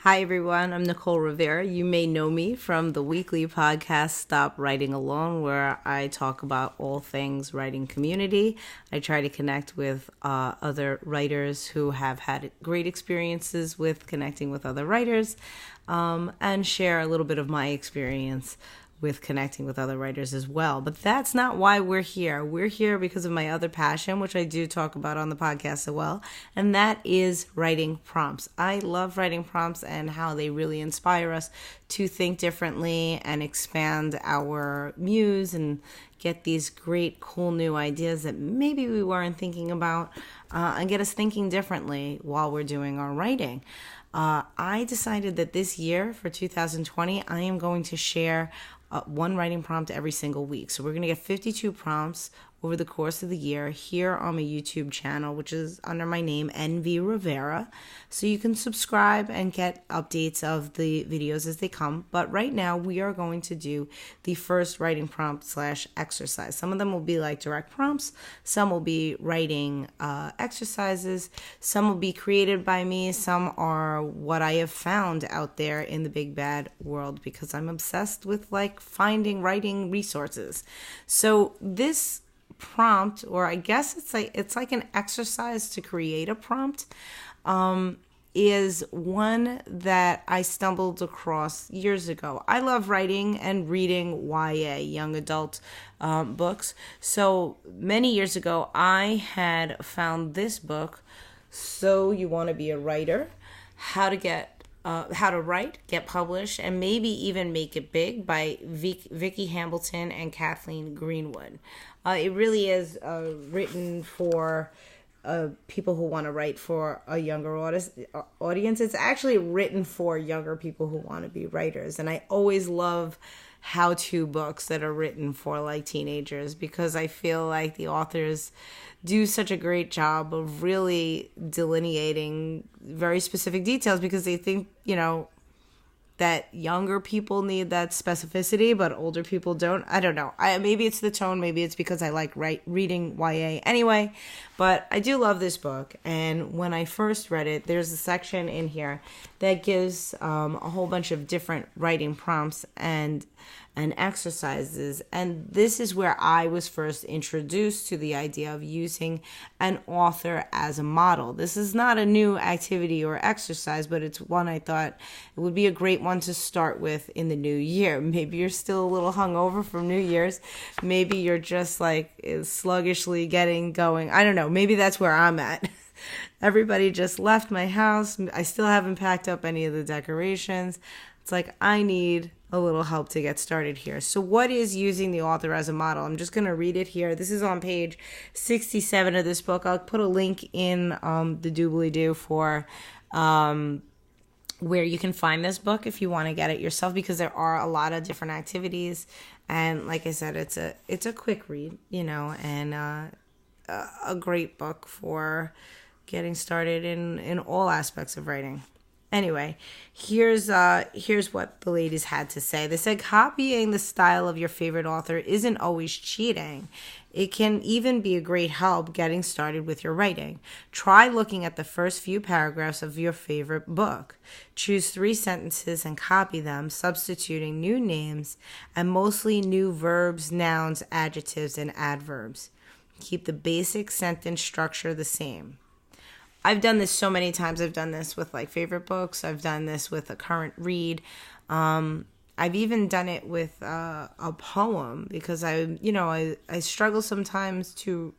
Hi, everyone. I'm Nicole Rivera. You may know me from the weekly podcast, Stop Writing Alone, where I talk about all things writing community. I try to connect with other writers who have had great experiences with connecting with other writers and share a little bit of my experience with connecting with other writers as well. But that's not why we're here. We're here because of my other passion, which I do talk about on the podcast as well, and that is writing prompts. I love writing prompts and how they really inspire us to think differently and expand our muse and get these great, cool new ideas that maybe we weren't thinking about and get us thinking differently while we're doing our writing. I decided that this year, for 2020, I am going to share one writing prompt every single week. So we're going to get 52 prompts over the course of the year here on my YouTube channel, which is under my name, NV Rivera. So you can subscribe and get updates of the videos as they come. But right now we are going to do the first writing prompt / exercise. Some of them will be like direct prompts. Some will be writing exercises. Some will be created by me. Some are what I have found out there in the big bad world because I'm obsessed with like finding writing resources. So this prompt, or I guess it's like an exercise to create a prompt, is one that I stumbled across years ago. I love writing and reading YA, young adult books. So many years ago, I had found this book, So You Want to Be a Writer, How to Write, Get Published, and maybe even Make It Big by Vicki Hamilton and Kathleen Greenwood. It really is written for people who want to write for a younger audience. It's actually written for younger people who want to be writers. And I always love how-to books that are written for like teenagers because I feel like the authors do such a great job of really delineating very specific details because they think, that younger people need that specificity, but older people don't. I don't know. Maybe it's the tone. Maybe it's because I like reading YA anyway. But I do love this book. And when I first read it, there's a section in here that gives a whole bunch of different writing prompts and exercises. And this is where I was first introduced to the idea of using an author as a model. This is not a new activity or exercise, but it's one I thought it would be a great one to start with in the new year. Maybe you're still a little hungover from New Year's. Maybe you're just like sluggishly getting going. I don't know. Maybe that's where I'm at. Everybody just left my house. I still haven't packed up any of the decorations. It's like I need a little help to get started here. So what is using the author as a model? I'm just going to read it here. This is on page 67 of this book. I'll put a link in the doobly-doo for where you can find this book if you want to get it yourself because there are a lot of different activities. And like I said, it's a quick read, and a great book for getting started in all aspects of writing. Anyway, here's what the ladies had to say. They said copying the style of your favorite author isn't always cheating. It can even be a great help getting started with your writing. Try looking at the first few paragraphs of your favorite book. Choose 3 sentences and copy them, substituting new names and mostly new verbs, nouns, adjectives, and adverbs. Keep the basic sentence structure the same. I've done this so many times. I've done this with like favorite books. I've done this with a current read. I've even done it with a poem because I struggle sometimes to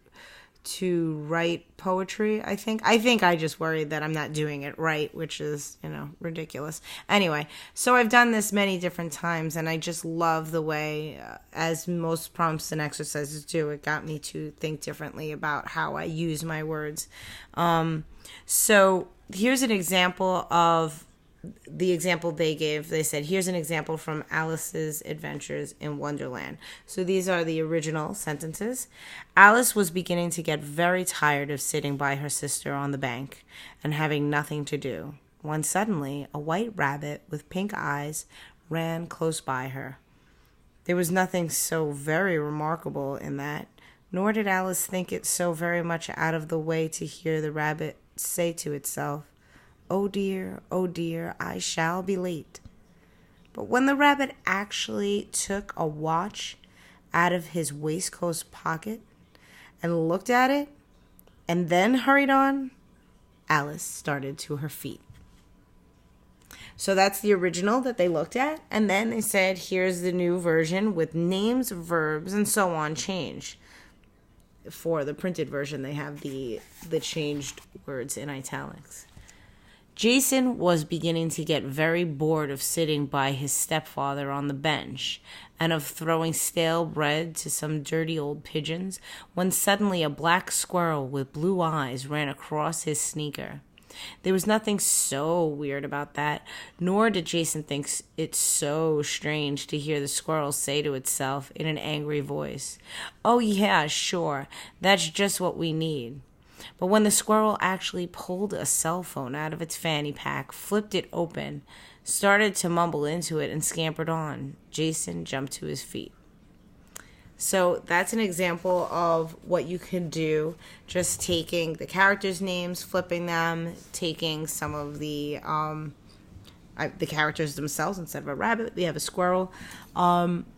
write poetry. I think I just worry that I'm not doing it right, which is ridiculous. Anyway, so I've done this many different times, and I just love the way, as most prompts and exercises do, it got me to think differently about how I use my words. So here's an example of the example they gave. They said, here's an example from Alice's Adventures in Wonderland. So these are the original sentences. Alice was beginning to get very tired of sitting by her sister on the bank and having nothing to do, when suddenly a white rabbit with pink eyes ran close by her. There was nothing so very remarkable in that, nor did Alice think it so very much out of the way to hear the rabbit say to itself, oh dear, I shall be late. But when the rabbit actually took a watch out of his waistcoat pocket and looked at it and then hurried on, Alice started to her feet. So that's the original that they looked at. And then they said, here's the new version with names, verbs, and so on changed. For the printed version, they have the changed words in italics. Jason was beginning to get very bored of sitting by his stepfather on the bench and of throwing stale bread to some dirty old pigeons when suddenly a black squirrel with blue eyes ran across his sneaker. There was nothing so weird about that, nor did Jason think it so strange to hear the squirrel say to itself in an angry voice, "Oh yeah, sure, that's just what we need." But when the squirrel actually pulled a cell phone out of its fanny pack, flipped it open, started to mumble into it, and scampered on, Jason jumped to his feet. So that's an example of what you can do, just taking the characters' names, flipping them, taking some of the characters themselves. Instead of a rabbit, we have a squirrel.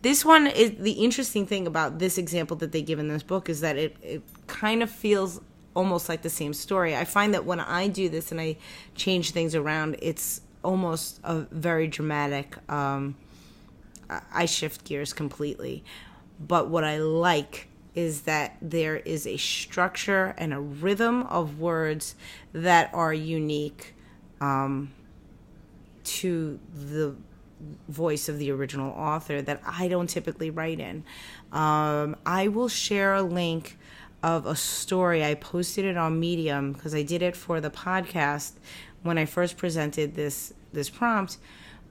This one is the interesting thing about this example that they give in this book is that it kind of feels almost like the same story. I find that when I do this and I change things around, it's almost a very dramatic. I shift gears completely. But what I like is that there is a structure and a rhythm of words that are unique to the voice of the original author that I don't typically write in. I will share a link of a story. I posted it on Medium because I did it for the podcast. When I first presented this prompt,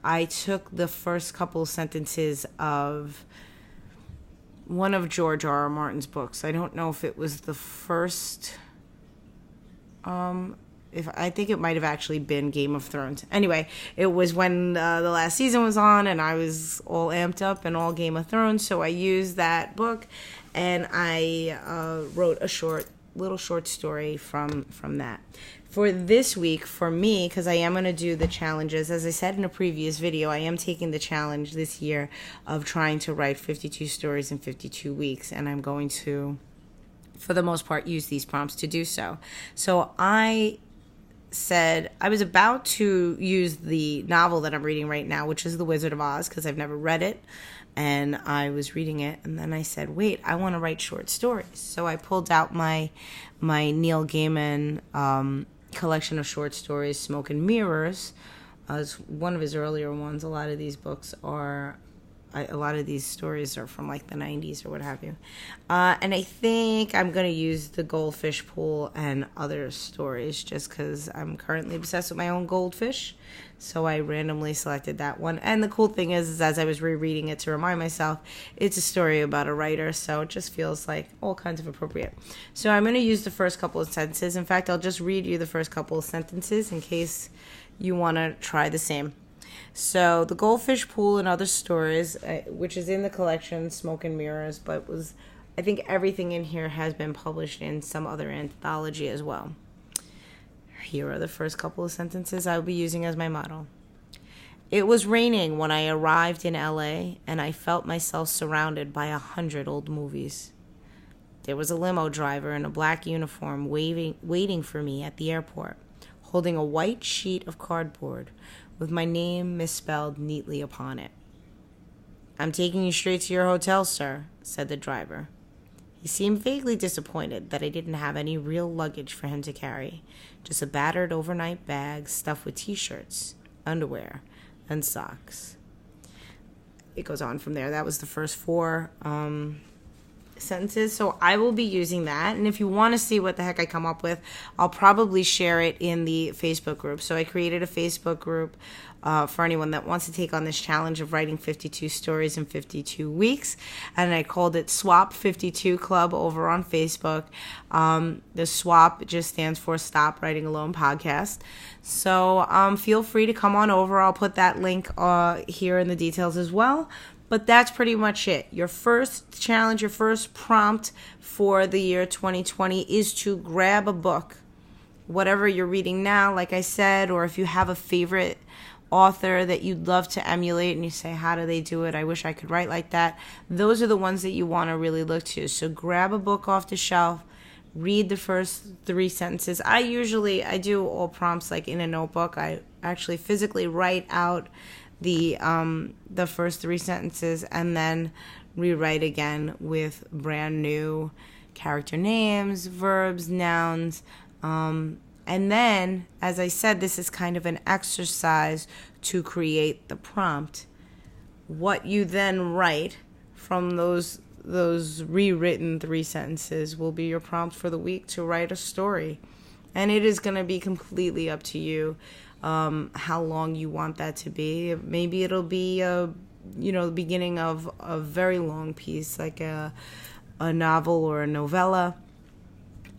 I took the first couple sentences of one of George R.R. Martin's books. I don't know if it was the first. I think it might have actually been Game of Thrones. Anyway, it was when the last season was on, and I was all amped up and all Game of Thrones. So I used that book, and I wrote a little short story from that. For this week, for me, because I am going to do the challenges, as I said in a previous video, I am taking the challenge this year of trying to write 52 stories in 52 weeks, and I'm going to, for the most part, use these prompts to do so. So I said I was about to use the novel that I'm reading right now, which is The Wizard of Oz, because I've never read it, and I was reading it, and then I said, wait, I want to write short stories. So I pulled out my Neil Gaiman collection of short stories, Smoke and Mirrors, as one of his earlier ones. A lot of these stories are from like the 90s or what have you. And I think I'm going to use The Goldfish Pool and other stories just because I'm currently obsessed with my own goldfish. So I randomly selected that one. And the cool thing is as I was rereading it to remind myself, it's a story about a writer. So it just feels like all kinds of appropriate. So I'm going to use the first couple of sentences. In fact, I'll just read you the first couple of sentences in case you want to try the same. So The Goldfish Pool and Other Stories, which is in the collection Smoke and Mirrors, but I think everything in here has been published in some other anthology as well. Here are the first couple of sentences I'll be using as my model. It was raining when I arrived in LA, and I felt myself surrounded by 100 old movies. There was a limo driver in a black uniform waiting for me at the airport, holding a white sheet of cardboard with my name misspelled neatly upon it. "I'm taking you straight to your hotel, sir," said the driver. He seemed vaguely disappointed that I didn't have any real luggage for him to carry, just a battered overnight bag stuffed with t-shirts, underwear, and socks. It goes on from there. That was the first 4 sentences. So I will be using that. And if you want to see what the heck I come up with, I'll probably share it in the Facebook group. So I created a Facebook group for anyone that wants to take on this challenge of writing 52 stories in 52 weeks. And I called it Swap 52 Club over on Facebook. The SWAP just stands for Stop Writing Alone Podcast. So feel free to come on over. I'll put that link here in the details as well. But that's pretty much it. Your first challenge, your first prompt for the year 2020 is to grab a book whatever you're reading now, like I said, or if you have a favorite author that you'd love to emulate and you say, how do they do it? I wish I could write like that. Those are the ones that you want to really look to. So grab a book off the shelf, read the first 3 sentences. I do all prompts like in a notebook. I actually physically write out the first 3 sentences and then rewrite again with brand new character names, verbs, nouns, and then, as I said, this is kind of an exercise to create the prompt. What you then write from those rewritten 3 sentences will be your prompt for the week to write a story. And it is going to be completely up to you how long you want that to be. Maybe it'll be the beginning of a very long piece, like a novel or a novella.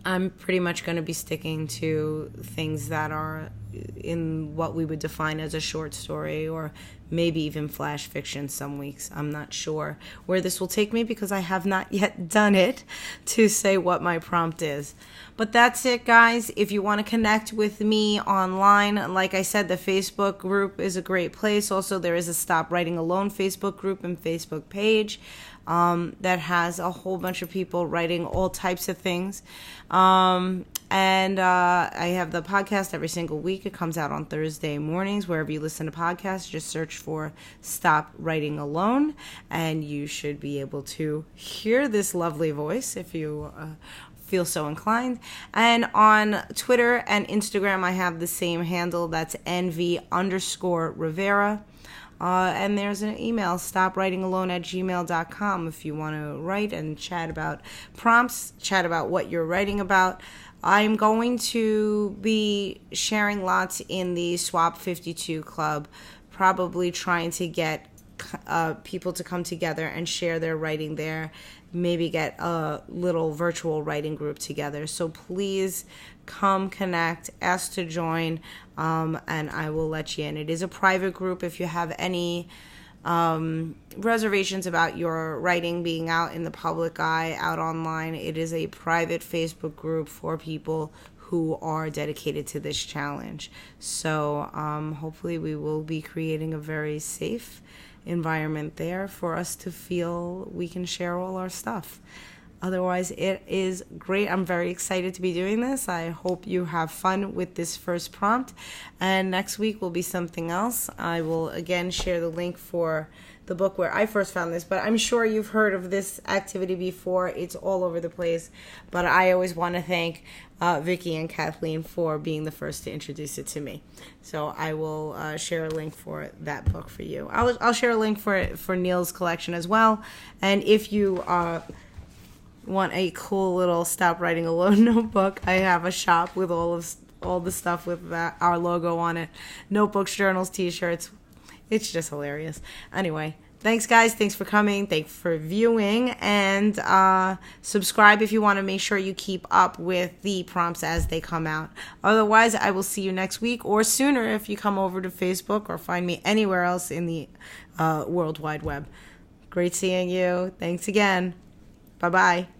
I'm pretty much going to be sticking to things that are in what we would define as a short story, or maybe even flash fiction some weeks. I'm not sure where this will take me because I have not yet done it to say what my prompt is. But that's it, guys. If you want to connect with me online, like I said, the Facebook group is a great place. Also, there is a Stop Writing Alone Facebook group and Facebook page that has a whole bunch of people writing all types of things. And I have the podcast every single week. It comes out on Thursday mornings. Wherever you listen to podcasts, just search for Stop Writing Alone, and you should be able to hear this lovely voice if you feel so inclined. And on Twitter and Instagram, I have the same handle. That's NV_Rivera. And there's an email, stopwritingalone@gmail.com, if you want to write and chat about prompts, chat about what you're writing about. I'm going to be sharing lots in the Swap 52 Club, probably trying to get people to come together and share their writing there, maybe get a little virtual writing group together. So please come connect, ask to join, and I will let you in. It is a private group. If you have any reservations about your writing being out in the public eye, out online, it is a private Facebook group for people who are dedicated to this challenge. So hopefully we will be creating a very safe environment there for us to feel we can share all our stuff. Otherwise, it is great. I'm very excited to be doing this. I hope you have fun with this first prompt. And next week will be something else. I will again share the link for the book where I first found this, but I'm sure you've heard of this activity before. It's all over the place. But I always want to thank Vicky and Kathleen for being the first to introduce it to me. So I will share a link for that book for you. I'll share a link for Neil's collection as well. And if you want a cool little Stop Writing Alone notebook, I have a shop with all the stuff with our logo on it. Notebooks, journals, t-shirts. It's just hilarious. Anyway, thanks guys. Thanks for coming. Thanks for viewing. And subscribe if you want to make sure you keep up with the prompts as they come out. Otherwise, I will see you next week or sooner if you come over to Facebook or find me anywhere else in the World Wide Web. Great seeing you. Thanks again. Bye-bye.